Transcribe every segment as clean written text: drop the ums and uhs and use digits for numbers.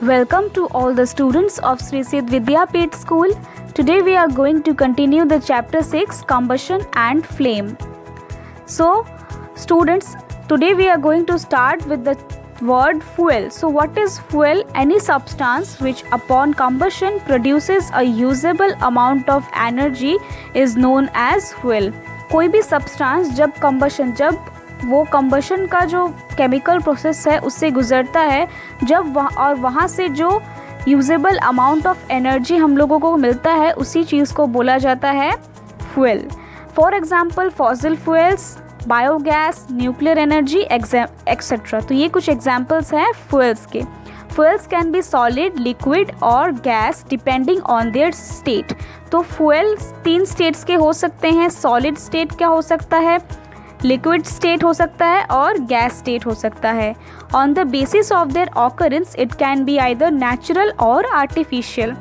Welcome to all the students of Sri Siddh Vidyapith School. Today we are going to continue the chapter 6, Combustion and Flame. So students, today we are going to start with the word fuel. So what is fuel? Any substance which upon combustion produces a usable amount of energy is known as fuel. कोई भी substance जब वो combustion का जो chemical process है उससे गुजरता है, जब वहाँ से जो यूजेबल अमाउंट ऑफ एनर्जी हम लोगों को मिलता है, उसी चीज़ को बोला जाता है fuel. For example fossil fuels, biogas, nuclear energy etcetera. तो ये कुछ एग्जांपल्स हैं फ्यूल्स के. Fuels can be solid, liquid और gas depending on their state. तो फ्यूल्स 3 स्टेट्स के हो सकते हैं. सॉलिड स्टेट क्या हो सकता है, लिक्विड स्टेट हो सकता है और गैस स्टेट हो सकता है. On the basis of their occurrence it can be either natural और आर्टिफिशियल.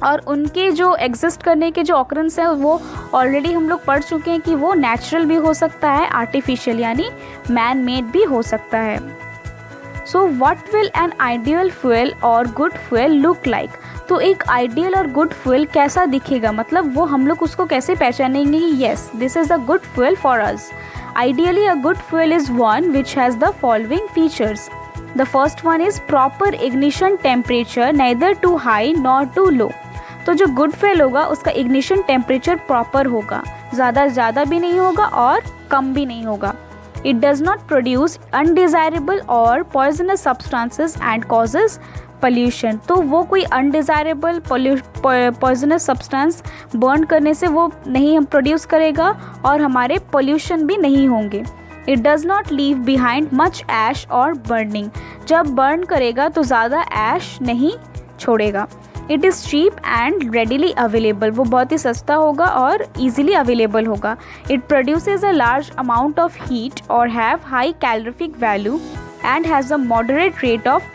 और उनके जो एग्जिस्ट करने के जो ऑकरेंस है वो ऑलरेडी हम लोग पढ़ चुके हैं कि वो नेचुरल भी हो सकता है, आर्टिफिशियल यानी मैन मेड भी हो सकता है. So what will an ideal fuel और गुड फ्यूल लुक लाइक. तो एक आइडियल और गुड फ्यूल कैसा दिखेगा, मतलब वो हम लोग उसको कैसे पहचानेंगे कि yes this is a good fuel for us. Ideally, a good fuel is one which has the following features. The first one is proper ignition temperature, neither too high nor too low. तो जो good fuel होगा उसका ignition temperature proper होगा, ज़्यादा भी नहीं होगा और कम भी नहीं होगा. It does not produce undesirable or poisonous substances and causes pollution. तो वो कोई undesirable poisonous substance burn करने से वो नहीं हम प्रोड्यूस करेगा और हमारे pollution भी नहीं होंगे. It does not leave behind much ash or burning. जब burn करेगा तो ज़्यादा ash नहीं छोड़ेगा. It is cheap and readily available. वो बहुत ही सस्ता होगा और easily available होगा. It produces a large amount of heat or have high calorific value and has a moderate rate of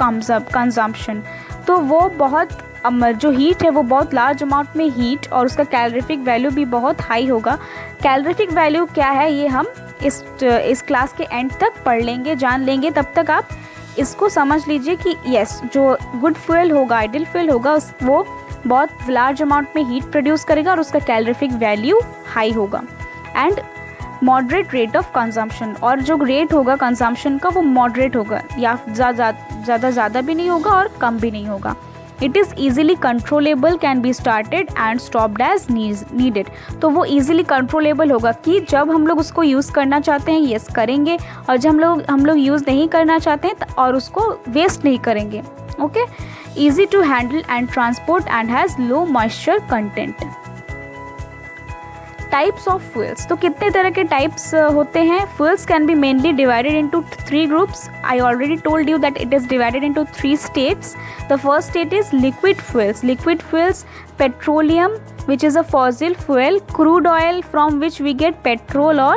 consumption. तो वो बहुत जो हीट है वो बहुत लार्ज अमाउंट में हीट और उसका कैलोरीफिक वैल्यू भी बहुत हाई होगा. कैलोरीफिक वैल्यू क्या है ये हम इस क्लास के एंड तक पढ़ लेंगे, जान लेंगे. तब तक आप इसको समझ लीजिए कि यस जो गुड फ्यूल होगा, आइडियल फ्यूल होगा, वो बहुत लार्ज अमाउंट में हीट प्रोड्यूस करेगा और उसका कैलोरीफिक वैल्यू हाई होगा. And moderate rate of consumption, और जो रेट होगा कंजम्पशन का वो मॉडरेट होगा, या ज़्यादा भी नहीं होगा और कम भी नहीं होगा. It is easily controllable, can be started and stopped as needed. तो वो ईजिली कंट्रोलेबल होगा कि जब हम लोग उसको यूज़ करना चाहते हैं यस करेंगे, और जब हम लोग यूज़ नहीं करना चाहते हैं और उसको वेस्ट नहीं करेंगे. Okay. Easy to handle and transport and has low moisture content. Types of fuels. तो कितने तरह के टाइप्स होते हैं. Fuels can be mainly divided into 3 groups. I already told you that it is divided into 3 states. The first state is liquid fuels. Liquid fuels, petroleum which is a fossil fuel, crude oil from which we get petrol or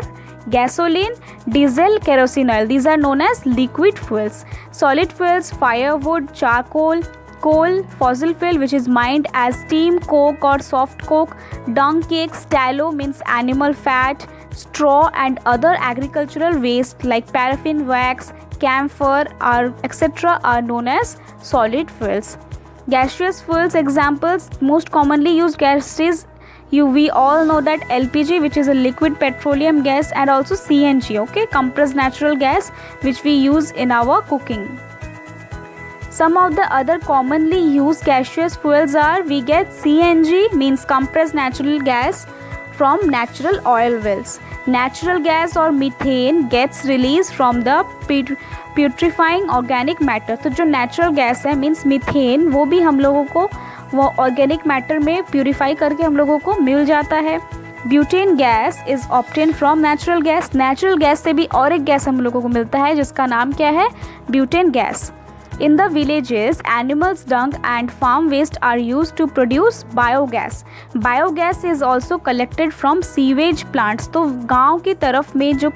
gasoline, diesel, kerosene oil. These are known as liquid fuels. Solid fuels, firewood, charcoal, coal, fossil fuel which is mined as steam, coke or soft coke, dung cakes, tallow means animal fat, straw and other agricultural waste like paraffin, wax, camphor etc. are known as solid fuels. Gaseous fuels examples, most commonly used gases, we all know that LPG which is a liquid petroleum gas, and also CNG, okay, compressed natural gas which we use in our cooking. Some of the other commonly used gaseous fuels are, we get CNG means compressed natural gas from natural oil wells. Natural gas or methane gets released from the putrefying organic matter. तो जो natural gas है means methane, वो भी हम लोगों को वो organic matter में प्यूरिफाई करके हम लोगों को मिल जाता है. Butane gas is obtain from natural gas. Natural gas से भी और एक गैस हम लोगों को मिलता है जिसका नाम क्या है, butane gas. In the villages, animals' dung and farm waste are used to produce biogas. Biogas is also collected from sewage plants. तो गांव की तरफ में जो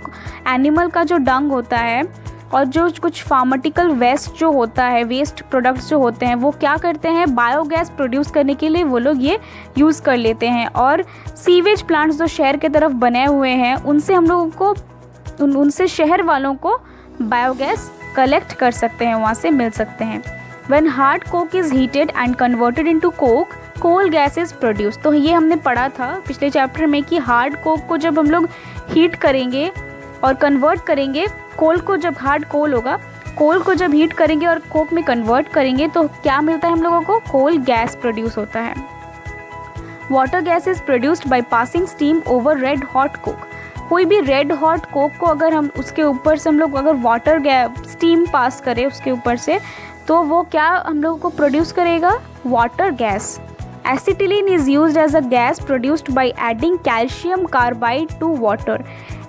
एनिमल का जो डंग होता है और जो कुछ फार्माटिकल वेस्ट जो होता है, वेस्ट प्रोडक्ट्स जो होते हैं, वो क्या करते हैं, बायोगैस प्रोड्यूस करने के लिए वो लोग ये यूज़ कर लेते हैं. और सीवेज प्लांट्स जो शहर के तरफ बने हुए हैं उनसे हम लोगों को उनसे शहर वालों को बायोगैस कलेक्ट कर सकते हैं, वहाँ से मिल सकते हैं. When hard coke is heated and converted into coke, coal gas is produce. तो ये हमने पढ़ा था पिछले चैप्टर में कि हार्ड कोक को जब हम लोग हीट करेंगे और कन्वर्ट करेंगे, कोल को जब हार्ड कोल होगा, कोल को जब हीट करेंगे और कोक में कन्वर्ट करेंगे तो क्या मिलता है हम लोगों को? कोल गैस प्रोड्यूस होता है। Water gas is produced by passing steam over red hot Coke. कोई भी रेड हॉट कोक को अगर हम उसके ऊपर से हम लोग अगर वाटर गैस स्टीम पास करें उसके ऊपर से, तो वो क्या हम लोगों को प्रोड्यूस करेगा? Water gas. Acetylene is used as a gas produced by adding calcium carbide to water.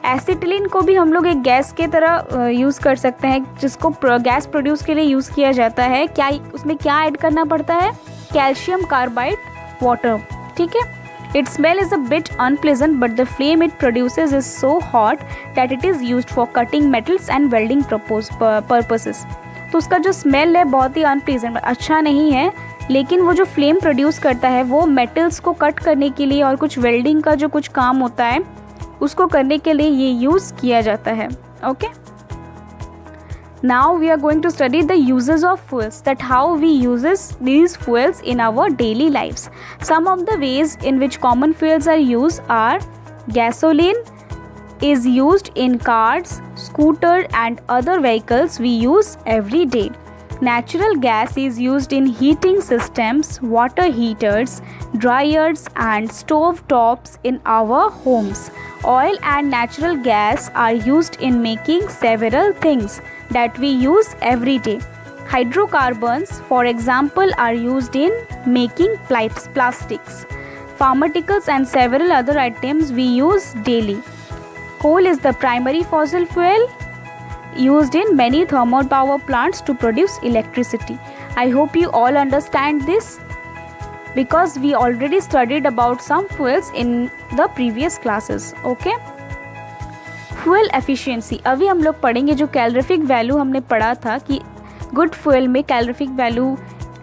Acetylene को भी हम लोग एक गैस के तरह यूज़ कर सकते हैं, जिसको गैस प्रोड्यूस के लिए यूज़ किया जाता है। क्या उसमें क्या ऐड करना पड़ता है? कैल्शियम कार्बाइड वाटर, ठीक है। Its smell is a bit unpleasant, but the flame it produces is so hot that it is used for cutting metals and welding purposes. तो उसका जो स्मेल है बहुत ही अनप्लीजेंट, अच्छा नहीं है, लेकिन वो जो फ्लेम प्रोड्यूस करता है वो मेटल्स को कट करने के लिए और कुछ वेल्डिंग का जो कुछ काम होता है उसको करने के लिए ये यूज़ किया जाता है। Okay, now we are going to study the uses of fuels, that how we uses these fuels in our daily lives. Some of the ways in which common fuels are used are: gasoline is used in cars, scooter and other vehicles we use every day. Natural gas is used in heating systems, water heaters, dryers and stove tops in our homes. Oil and natural gas are used in making several things that we use every day. Hydrocarbons, for example, are used in making plastics, pharmaceuticals and several other items we use daily. Coal is the primary fossil fuel used in many thermal power plants to produce electricity. I hope you all understand this because we already studied about some fuels in the previous classes. Okay, fuel efficiency. अभी हम लोग पढ़ेंगे जो calorific value हमने पढ़ा था कि good fuel में कैलोरीफिक वैल्यू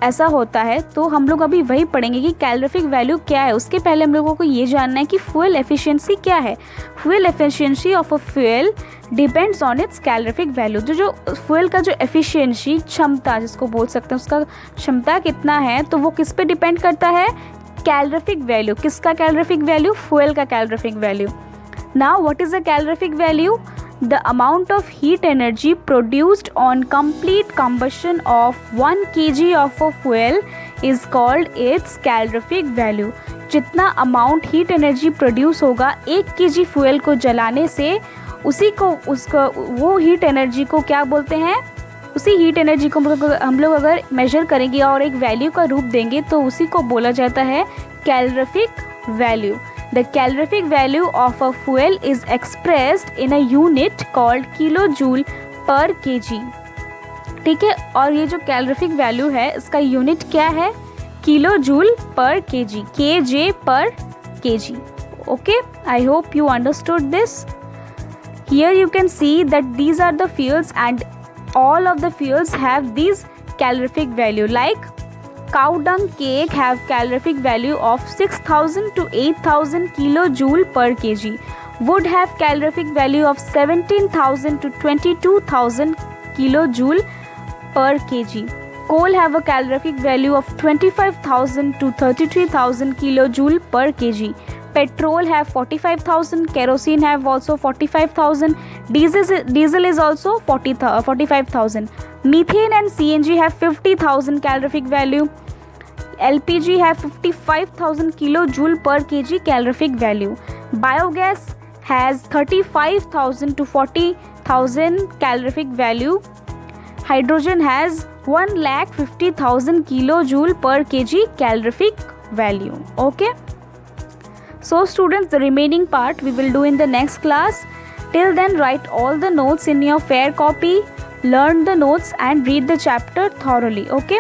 ऐसा होता है, तो हम लोग अभी वही पढ़ेंगे कि कैलोरीफिक वैल्यू क्या है। उसके पहले हम लोगों को ये जानना है कि फ्यूल एफिशिएंसी क्या है। Fuel efficiency of a fuel depends on it's calorific value. जो फ्यूल का जो एफिशिएंसी, क्षमता जिसको बोल सकते हैं, उसका क्षमता कितना है, तो वो किस पे डिपेंड करता है? Calorific value. किसका कैलोरीफिक वैल्यू? फ्यूल का calorific value. Now what is the calorific value? The amount of heat energy produced on complete combustion of 1 kg of a fuel is called its calorific value. जितना amount heat energy produce होगा 1 kg fuel को जलाने से, उसी को वो heat energy को क्या बोलते हैं? उसी हीट एनर्जी को हम लोग अगर मेजर करेंगे और एक वैल्यू का रूप देंगे तो उसी को बोला जाता है calorific value. The calorific value of a fuel is expressed in a unit called kilojoule per kg. ठीक है, और ये जो कैलोरीफिक वैल्यू है इसका यूनिट क्या है? किलोजूल पर kg, kj per kg. Okay, I hope you understood this. Here you can see that these are the fuels and all of the fuels have these calorific value. Like cow dung cake have calorific value of 6000 to 8000 kilojoule per kg. Wood have calorific value of 17000 to 22000 kilojoule per kg. Coal have a calorific value of 25000 to 33000 kilojoule per kg. Petrol have 45000, kerosene have also 45000, diesel is also 45000. Methane and CNG have 50,000 calorific value. LPG have 55,000 kilojoule per kg calorific value. Biogas has 35,000 to 40,000 calorific value. Hydrogen has 1,50,000 kilojoule per kg calorific value. Okay. So students, the remaining part we will do in the next class. Till then, write all the notes in your fair copy. Learn the notes and read the chapter thoroughly. Okay,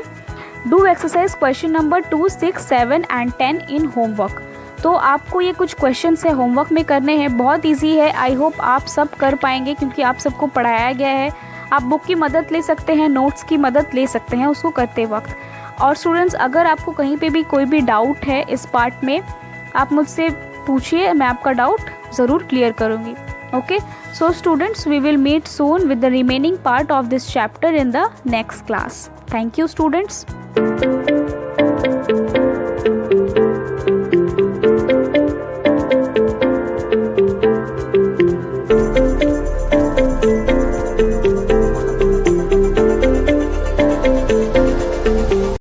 do exercise question number 2, 6, 7 and 10 in homework. तो आपको ये कुछ question है homework में करने हैं, बहुत easy है। आई होप आप सब कर पाएंगे क्योंकि आप सबको पढ़ाया गया है। आप बुक की मदद ले सकते हैं, नोट्स की मदद ले सकते हैं उसको करते वक्त। और स्टूडेंट्स, अगर आपको कहीं पे भी कोई भी डाउट है इस पार्ट में, आप मुझसे पूछिए, मैं आपका डाउट ज़रूर क्लियर करूँगी। Okay, so students, we will meet soon with the remaining part of this chapter in the next class. Thank you, students.